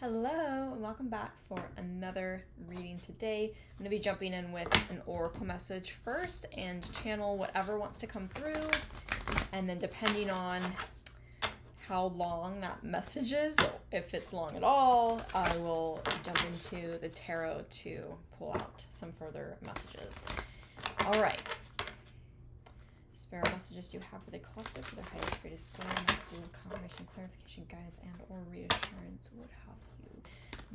Hello, and welcome back for another reading today. I'm going to be jumping in with an oracle message first and channel whatever wants to come through. And then depending on how long that message is, if it's long at all, I will jump into the tarot to pull out some further messages. All right. Spirit messages do you have for the collective for their highest greatest good, messages of confirmation, clarification, guidance, and or reassurance would have you.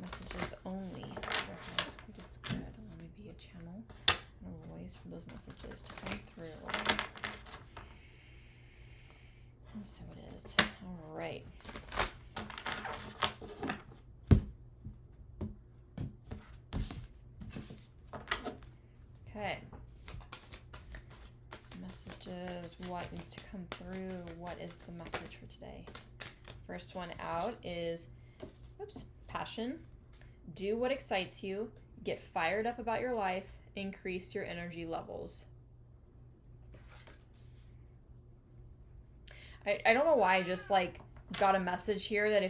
Messages only for their highest greatest good. Let me be a channel and a voice for those messages to come through. And so it is. All right. Okay. Messages, what needs to come through, what is the message for today? First one out is, passion. Do what excites you, get fired up about your life, increase your energy levels. I don't know why I just got a message here that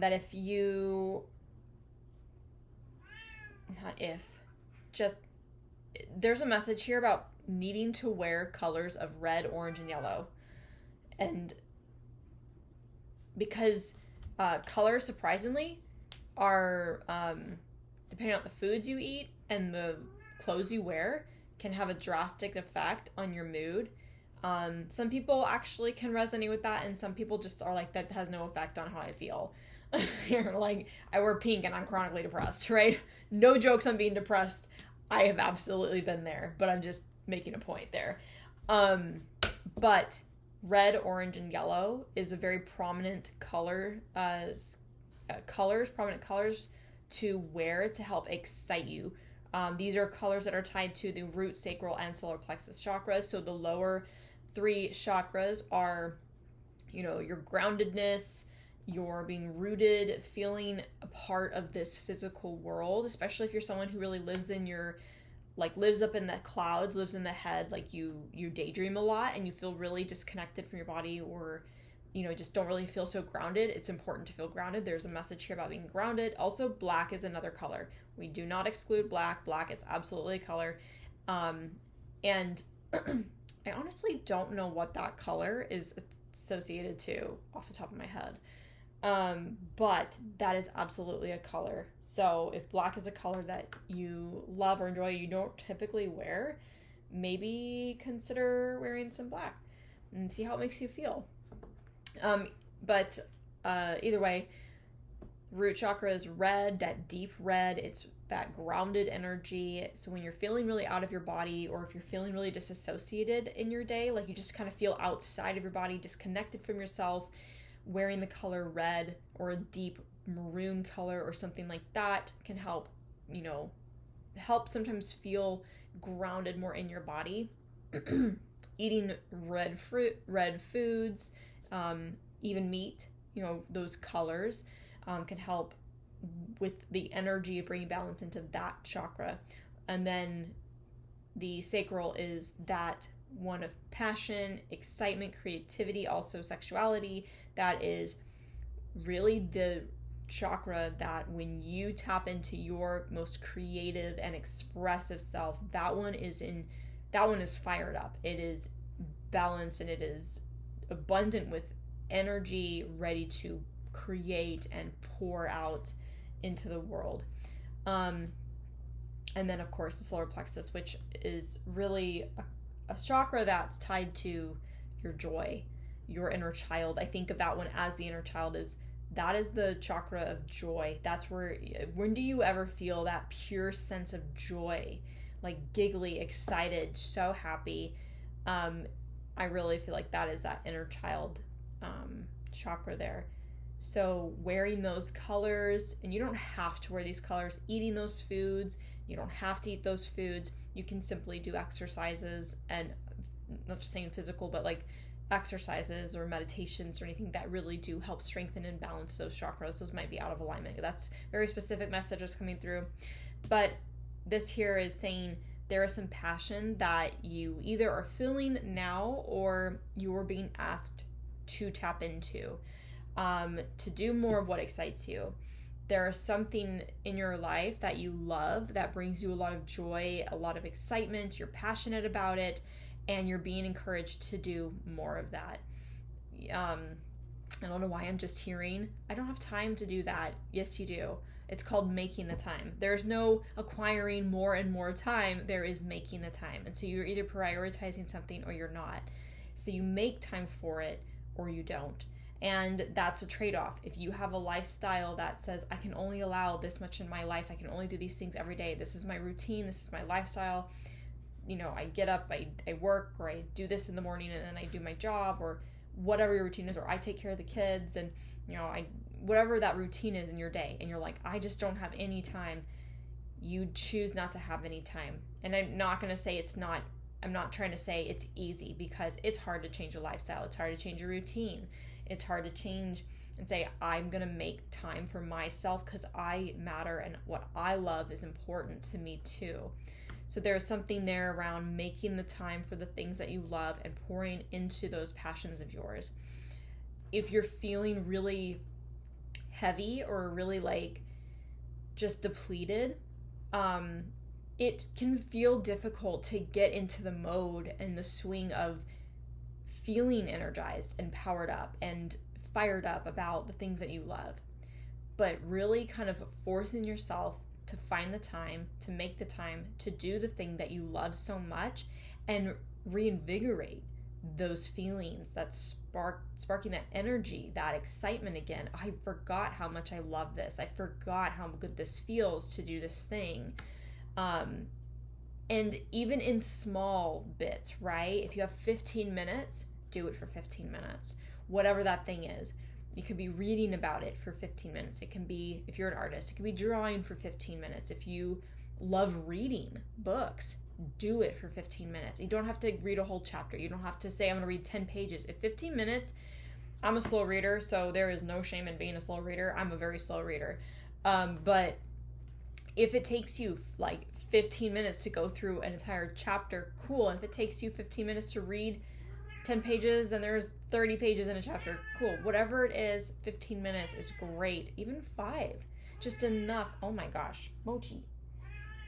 that if you, there's a message here about needing to wear colors of red, orange, and yellow. And because colors, surprisingly, are, depending on the foods you eat and the clothes you wear, can have a drastic effect on your mood. Some people actually can resonate with that, and some people just are like, that has no effect on how I feel. You're like, I wear pink and I'm chronically depressed, right? No jokes on being depressed. I have absolutely been there, but I'm just making a point there. But red, orange, and yellow is a very prominent prominent colors to wear to help excite you. These are colors that are tied to the root, sacral, and solar plexus chakras. So the lower three chakras are, your groundedness, your being rooted, feeling a part of this physical world, especially if you're someone who really lives up in the clouds, lives in the head, you daydream a lot and you feel really disconnected from your body, or just don't really feel so grounded. It's important to feel grounded. There's a message here about being grounded. Also, black is another color. We do not exclude black. Black is absolutely a color. And I honestly don't know what that color is associated to off the top of my head. But that is absolutely a color. So if black is a color that you love or enjoy, you don't typically wear, maybe consider wearing some black and see how it makes you feel. But either way, root chakra is red, that deep red. It's that grounded energy. So when you're feeling really out of your body, or if you're feeling really disassociated in your day, you just kind of feel outside of your body, disconnected from yourself, wearing the color red or a deep maroon color or something like that can help, help sometimes feel grounded more in your body. Eating red foods, even meat, those colors can help with the energy of bringing balance into that chakra. And then the sacral is that one of passion, excitement, creativity, also sexuality. That is really the chakra that when you tap into your most creative and expressive self, that one is fired up. It is balanced and it is abundant with energy, ready to create and pour out into the world. And then of course the solar plexus, which is really a chakra that's tied to your joy, your inner child. I think of that one as the inner child. That is the chakra of joy. That's when do you ever feel that pure sense of joy, giggly, excited, so happy? I really feel like that is that inner child chakra there. So wearing those colors, and you don't have to wear these colors, eating those foods, you don't have to eat those foods. You can simply do exercises, and not just saying physical, but exercises or meditations or anything that really do help strengthen and balance those chakras. Those might be out of alignment. That's very specific messages coming through. But this here is saying there is some passion that you either are feeling now or you're being asked to tap into. to do more of what excites you. There is something in your life that you love that brings you a lot of joy, a lot of excitement, you're passionate about it, and you're being encouraged to do more of that. I don't know why I'm just hearing, I don't have time to do that. Yes, you do. It's called making the time. There's no acquiring more and more time. There is making the time. And so you're either prioritizing something or you're not. So you make time for it or you don't. And that's a trade-off. If you have a lifestyle that says, I can only allow this much in my life, I can only do these things every day, this is my routine, this is my lifestyle, I get up, I work, or I do this in the morning and then I do my job, or whatever your routine is, or I take care of the kids, and whatever that routine is in your day, and you're like, I just don't have any time, you choose not to have any time. And I'm not trying to say it's easy, because it's hard to change a lifestyle, it's hard to change a routine, it's hard to change and say, I'm gonna make time for myself because I matter and what I love is important to me too. So there's something there around making the time for the things that you love and pouring into those passions of yours. If you're feeling really heavy or really just depleted, it can feel difficult to get into the mode and the swing of feeling energized and powered up and fired up about the things that you love. But really kind of forcing yourself to find the time, to make the time, to do the thing that you love so much and reinvigorate those feelings, that sparking that energy, that excitement again. I forgot how much I love this. I forgot how good this feels to do this thing. And even in small bits, right? If you have 15 minutes, do it for 15 minutes. Whatever that thing is. You could be reading about it for 15 minutes. It can be, if you're an artist, it could be drawing for 15 minutes. If you love reading books, do it for 15 minutes. You don't have to read a whole chapter. You don't have to say, I'm going to read 10 pages. If 15 minutes, I'm a slow reader, so there is no shame in being a slow reader. I'm a very slow reader. But if it takes you 15 minutes to go through an entire chapter, cool. And if it takes you 15 minutes to read 10 pages and there's 30 pages in a chapter, cool. Whatever it is, 15 minutes is great. Even 5, just enough. Oh my gosh, mochi.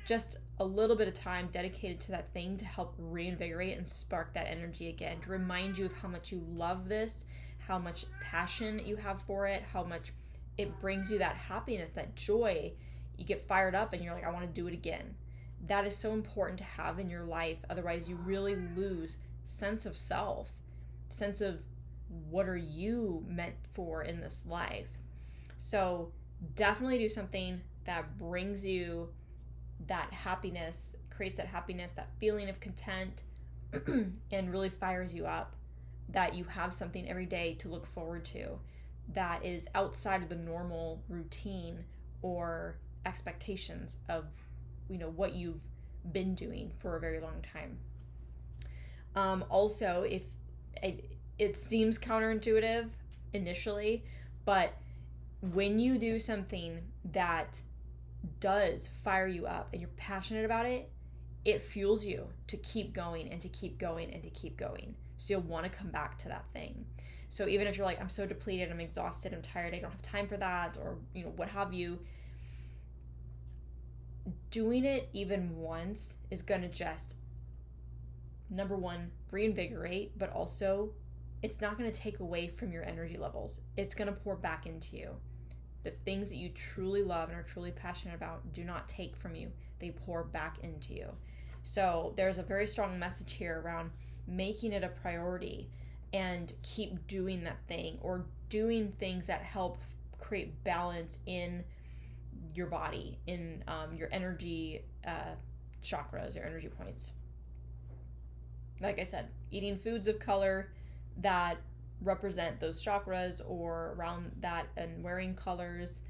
Just a little bit of time dedicated to that thing to help reinvigorate and spark that energy again, to remind you of how much you love this, how much passion you have for it, how much it brings you that happiness, that joy. You get fired up and you're like, I want to do it again. That is so important to have in your life. Otherwise, you really lose sense of self, sense of what are you meant for in this life. So definitely do something that brings you that happiness, creates that happiness, that feeling of content, and really fires you up, that you have something every day to look forward to that is outside of the normal routine or expectations of what you've been doing for a very long time. Also, if it seems counterintuitive initially, but when you do something that does fire you up and you're passionate about it, it fuels you to keep going and to keep going and to keep going. So you'll want to come back to that thing. So even if you're like, I'm so depleted, I'm exhausted, I'm tired, I don't have time for that, or what have you, doing it even once is going to just, number one, reinvigorate, but also it's not going to take away from your energy levels. It's going to pour back into you. The things that you truly love and are truly passionate about do not take from you. They pour back into you. So there's a very strong message here around making it a priority and keep doing that thing, or doing things that help create balance in your body, in your energy chakras or energy points. Like I said, eating foods of color that represent those chakras or around that, and wearing colors,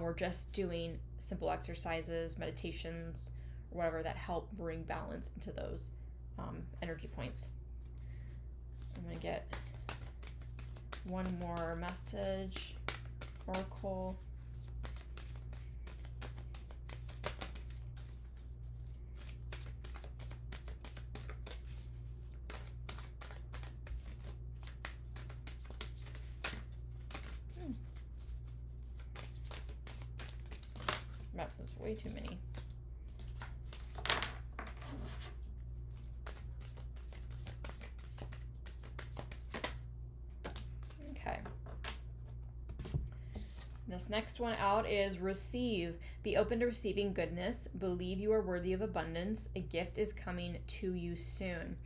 or just doing simple exercises, meditations, or whatever that help bring balance into those energy points. I'm going to get one more message, Oracle. way too many. Okay. This next one out is receive. Be open to receiving goodness. Believe you are worthy of abundance. A gift is coming to you soon.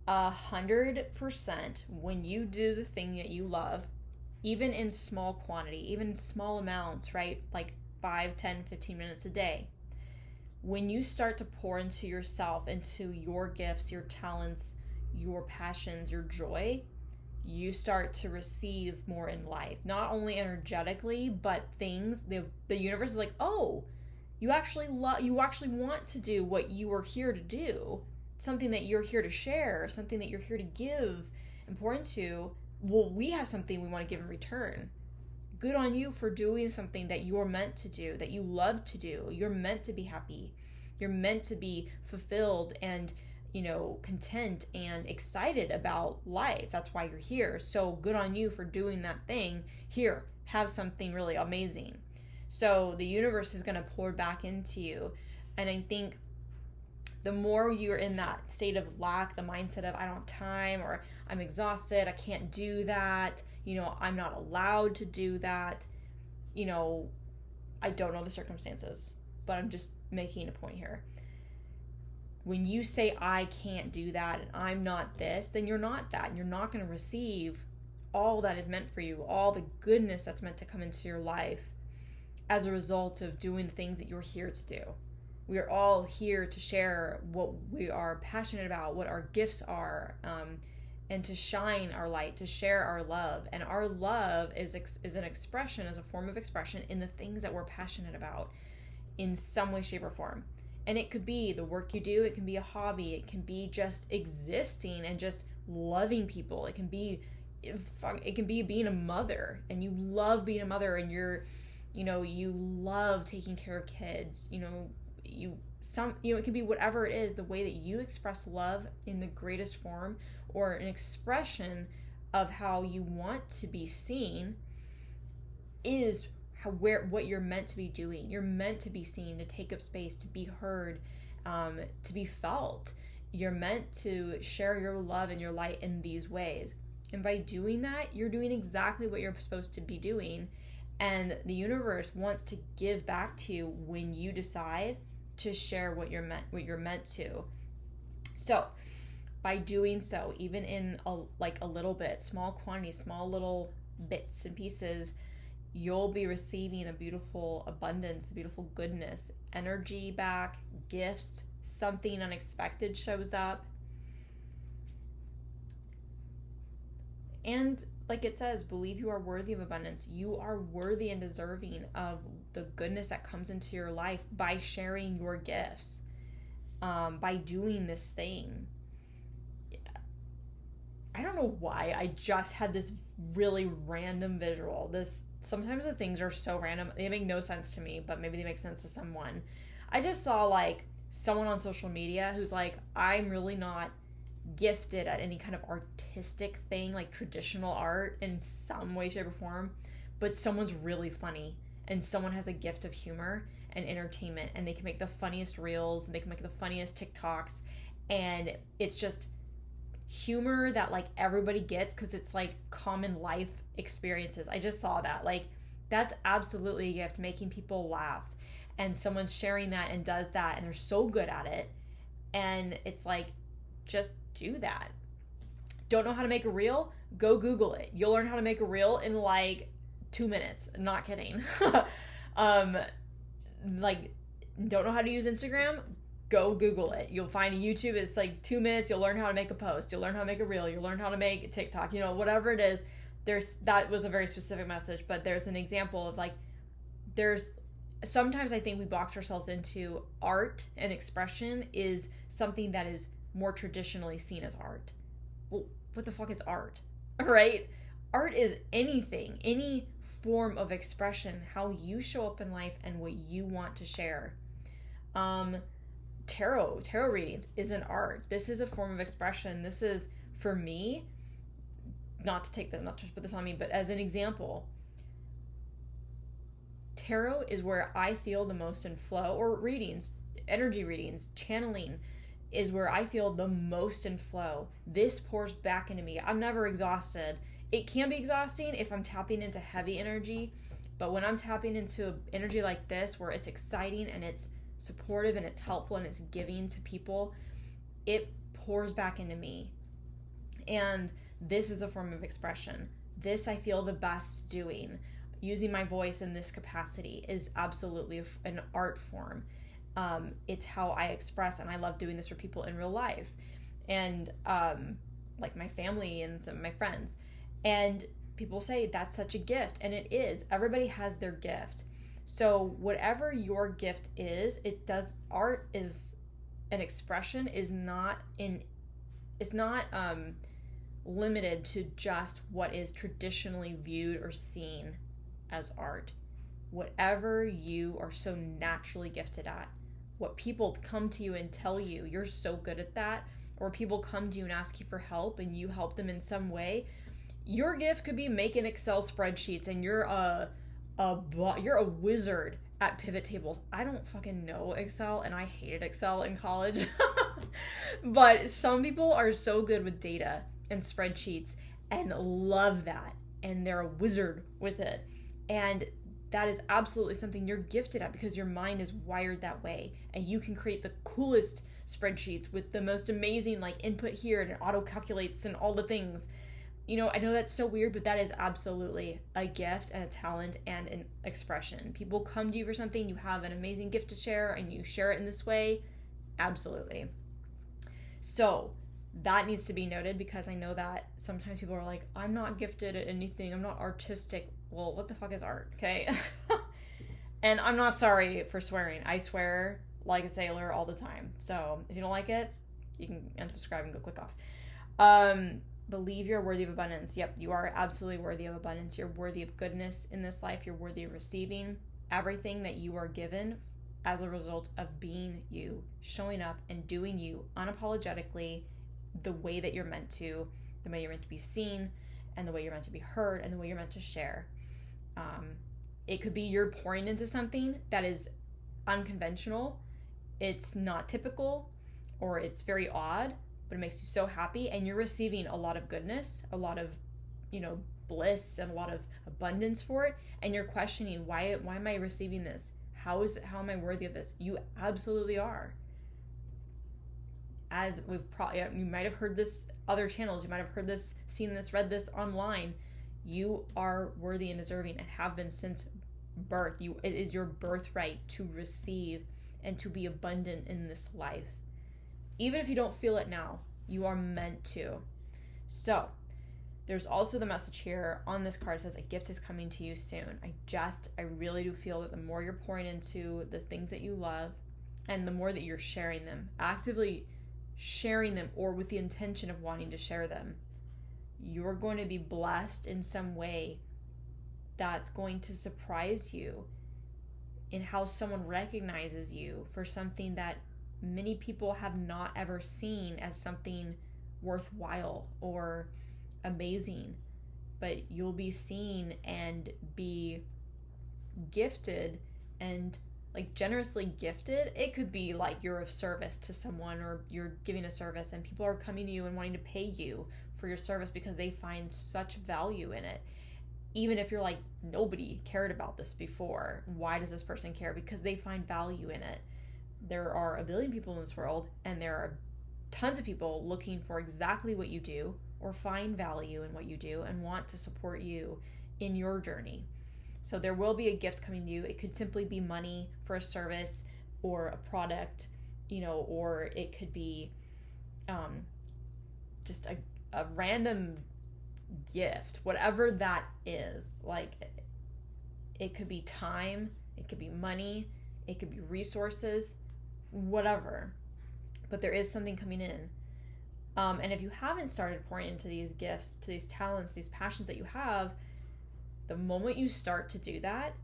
100% when you do the thing that you love, even in small quantity, even in small amounts, right? Like 5, 10, 15 minutes a day. When you start to pour into yourself, into your gifts, your talents, your passions, your joy, you start to receive more in life. Not only energetically, but things, the universe is like, oh, you actually want to do what you were here to do, something that you're here to share, something that you're here to give and pour into. Well, we have something we want to give in return. Good on you for doing something that you're meant to do, that you love to do. You're meant to be happy. You're meant to be fulfilled and, content and excited about life. That's why you're here. So good on you for doing that thing. Here, have something really amazing. So the universe is going to pour back into you. And I think the more you're in that state of lack, the mindset of I don't have time, or I'm exhausted, I can't do that, I'm not allowed to do that, I don't know the circumstances, but I'm just making a point here. When you say I can't do that and I'm not this, then you're not that. And you're not going to receive all that is meant for you, all the goodness that's meant to come into your life as a result of doing the things that you're here to do. We are all here to share what we are passionate about, what our gifts are, and to shine our light, to share our love. And our love is an expression, is a form of expression in the things that we're passionate about in some way, shape, or form. And it could be the work you do, it can be a hobby, it can be just existing and just loving people. It can be being a mother, and you love being a mother, and you love taking care of kids, it can be whatever it is, the way that you express love in the greatest form, or an expression of how you want to be seen, is what you're meant to be doing. You're meant to be seen, to take up space, to be heard, to be felt. You're meant to share your love and your light in these ways. And by doing that, you're doing exactly what you're supposed to be doing. And the universe wants to give back to you when you decide to share what you're meant to. So by doing so, even in a little bit, small quantities, small little bits and pieces, you'll be receiving a beautiful abundance, a beautiful goodness, energy back, gifts, something unexpected shows up. And like it says, believe you are worthy of abundance. You are worthy and deserving of the goodness that comes into your life by sharing your gifts, by doing this thing. I don't know why I just had this really random visual. Sometimes the things are so random, they make no sense to me, but maybe they make sense to someone. I just saw someone on social media who's like, I'm really not gifted at any kind of artistic thing, like traditional art in some way, shape, or form, but someone's really funny, and someone has a gift of humor and entertainment, and they can make the funniest reels, and they can make the funniest TikToks, and it's just humor that everybody gets because it's common life experiences. I just saw that. That's absolutely a gift, making people laugh, and someone's sharing that and does that, and they're so good at it, and it's just do that. Don't know how to make a reel? Go Google it. You'll learn how to make a reel in 2 minutes. Not kidding. Don't know how to use Instagram? Go Google it. You'll find YouTube. It's 2 minutes. You'll learn how to make a post. You'll learn how to make a reel. You'll learn how to make TikTok. Whatever it is. That was a very specific message, but there's an example of sometimes I think we box ourselves into art, and expression is something that is more traditionally seen as art. Well, what the fuck is art? Right? Art is anything, any form of expression, how you show up in life and what you want to share. Tarot readings is an art. This is a form of expression. This is, for me, not to put this on me, but as an example, Tarot is where I feel the most in flow, or readings, energy readings, channeling is where I feel the most in flow. This pours back into me. I'm never exhausted. It can be exhausting if I'm tapping into heavy energy, but when I'm tapping into energy like this, where it's exciting and it's supportive and it's helpful and it's giving to people, it pours back into me. And this is a form of expression. This I feel the best doing. Using my voice in this capacity is absolutely an art form. It's how I express, and I love doing this for people in real life, and like my family and some of my friends. And people say that's such a gift, and it is. Everybody has their gift. So whatever your gift is, art is an expression, is not limited to just what is traditionally viewed or seen as art. Whatever you are so naturally gifted at, what people come to you and tell you you're so good at that, or people come to you and ask you for help and you help them in some way. Your gift could be making Excel spreadsheets, and you're a wizard at pivot tables. I don't fucking know Excel, and I hated Excel in college. But some people are so good with data and spreadsheets and love that, and they're a wizard with it. And that is absolutely something you're gifted at, because your mind is wired that way, and you can create the coolest spreadsheets with the most amazing input here, and it auto calculates and all the things. I know that's so weird, but that is absolutely a gift and a talent and an expression. People come to you for something, you have an amazing gift to share, and you share it in this way. Absolutely. So that needs to be noted, because I know that sometimes people are like, I'm not gifted at anything, I'm not artistic. Well, what the fuck is art, okay? And I'm not sorry for swearing. I swear like a sailor all the time. So if you don't like it, you can unsubscribe and go click off. Believe you're worthy of abundance. Yep, you are absolutely worthy of abundance. You're worthy of goodness in this life. You're worthy of receiving everything that you are given as a result of being you, showing up and doing you unapologetically, the way that you're meant to, the way you're meant to be seen, and the way you're meant to be heard, and the way you're meant to share. It could be you're pouring into something that is unconventional, it's not typical, or it's very odd, but it makes you so happy, and you're receiving a lot of goodness, a lot of, bliss, and a lot of abundance for it, and you're questioning, why am I receiving this? How am I worthy of this? You absolutely are. As you might have heard this other channels, you might have heard this, seen this, read this online. You are worthy and deserving, and have been since birth. It is your birthright to receive and to be abundant in this life. Even if you don't feel it now, you are meant to. So there's also the message here on this card. It says a gift is coming to you soon. I really do feel that the more you're pouring into the things that you love, and the more that you're sharing them, actively sharing them, or with the intention of wanting to share them, you're going to be blessed in some way that's going to surprise you in how someone recognizes you for something that many people have not ever seen as something worthwhile or amazing. But you'll be seen and be gifted, and generously gifted. It could be you're of service to someone, or you're giving a service and people are coming to you and wanting to pay you for your service because they find such value in it. Even if you're nobody cared about this before, why does this person care? Because they find value in it. There are a billion people in this world, and there are tons of people looking for exactly what you do, or find value in what you do and want to support you in your journey. So there will be a gift coming to you. It could simply be money for a service or a product, or it could be just a random gift, whatever that is. It could be time, it could be money, it could be resources, whatever. But there is something coming in. And if you haven't started pouring into these gifts, to these talents, these passions that you have, the moment you start to do that,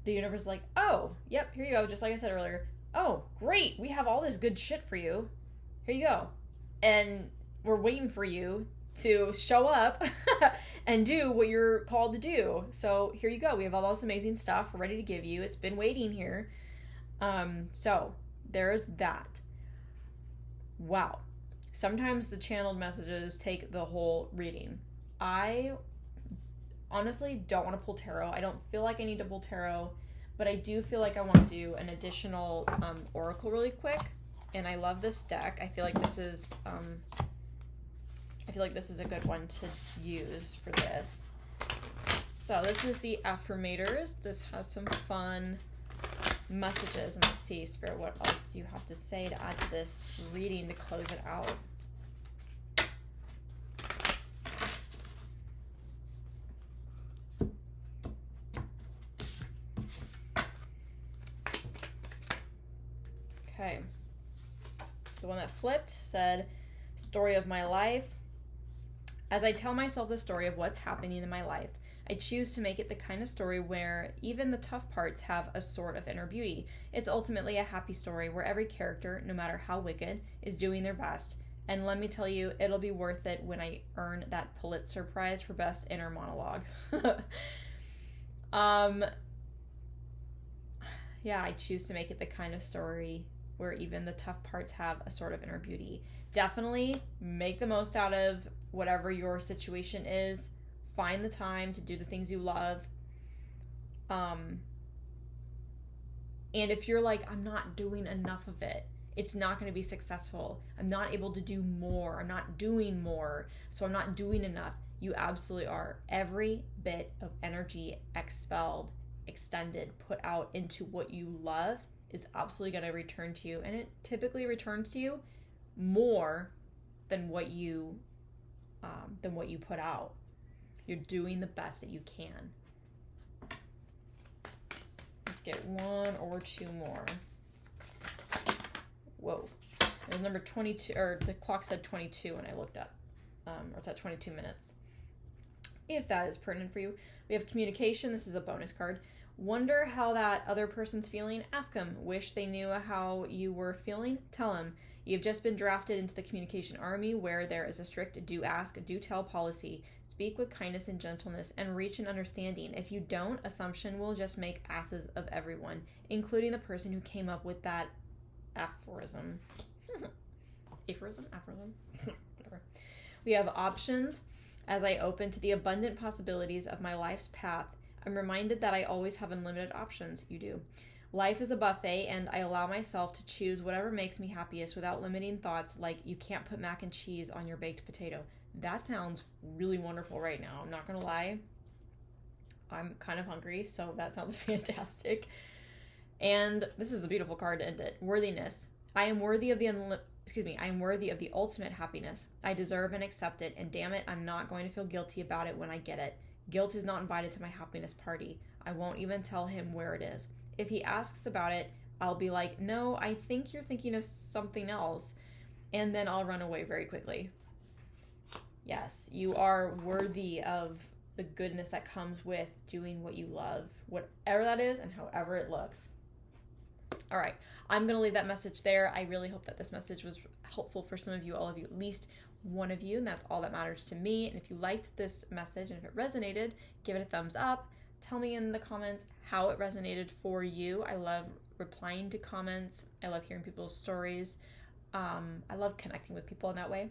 the universe is like, oh, yep, here you go. Just like I said earlier. Oh, great. We have all this good shit for you. Here you go. And we're waiting for you to show up and do what you're called to do. So here you go. We have all this amazing stuff ready to give you. It's been waiting here. So there's that. Wow. Sometimes the channeled messages take the whole reading. I honestly don't want to pull tarot. I don't feel like I need to pull tarot, but I do feel like I want to do an additional oracle really quick. And I love this deck. I feel like this is a good one to use for this. So this is the Affirmators. This has some fun messages. And let's see, Spirit, what else do you have to say to add to this reading to close it out? Okay. The one that flipped said, story of my life. As I tell myself the story of what's happening in my life, I choose to make it the kind of story where even the tough parts have a sort of inner beauty. It's ultimately a happy story where every character, no matter how wicked, is doing their best. And let me tell you, it'll be worth it when I earn that Pulitzer Prize for Best Inner Monologue. Yeah, I choose to make it the kind of story where even the tough parts have a sort of inner beauty. Definitely make the most out of whatever your situation is. Find the time to do the things you love. And if you're like, I'm not doing enough of it, it's not going to be successful. I'm not able to do more. I'm not doing more, so I'm not doing enough. You absolutely are. Every bit of energy expelled, extended, put out into what you love is absolutely going to return to you. And it typically returns to you more than what you put out. You're doing the best that you can. Let's get one or two more. Whoa. It was number 22, or the clock said 22 when I looked up. Or it's at 22 minutes. If that is pertinent for you. We have communication. This is a bonus card. Wonder how that other person's feeling? Ask them. Wish they knew how you were feeling? Tell them. You've just been drafted into the communication army where there is a strict do ask, do tell policy. Speak with kindness and gentleness and reach an understanding. If you don't, assumption will just make asses of everyone, including the person who came up with that aphorism. Aphorism? Whatever. We have options. As I open to the abundant possibilities of my life's path, I'm reminded that I always have unlimited options. You do. Life is a buffet, and I allow myself to choose whatever makes me happiest without limiting thoughts like you can't put mac and cheese on your baked potato. That sounds really wonderful right now. I'm not going to lie. I'm kind of hungry, so that sounds fantastic. And this is a beautiful card to end it. Worthiness. I am worthy of the ultimate happiness. I deserve and accept it, and damn it, I'm not going to feel guilty about it when I get it. Guilt is not invited to my happiness party. I won't even tell him where it is. If he asks about it, I'll be like, no, I think you're thinking of something else. And then I'll run away very quickly. Yes, you are worthy of the goodness that comes with doing what you love, whatever that is and however it looks. All right, I'm going to leave that message there. I really hope that this message was helpful for some of you, all of you, at least one of you, and that's all that matters to me. And if you liked this message and if it resonated, give it a thumbs up. Tell me in the comments how it resonated for you. I love replying to comments. I love hearing people's stories. I love connecting with people in that way.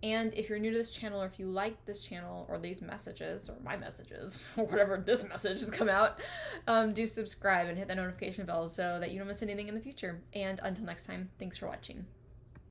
And if you're new to this channel, or if you like this channel or these messages or my messages or whatever this message has come out, do subscribe and hit that notification bell so that you don't miss anything in the future. And until next time, thanks for watching.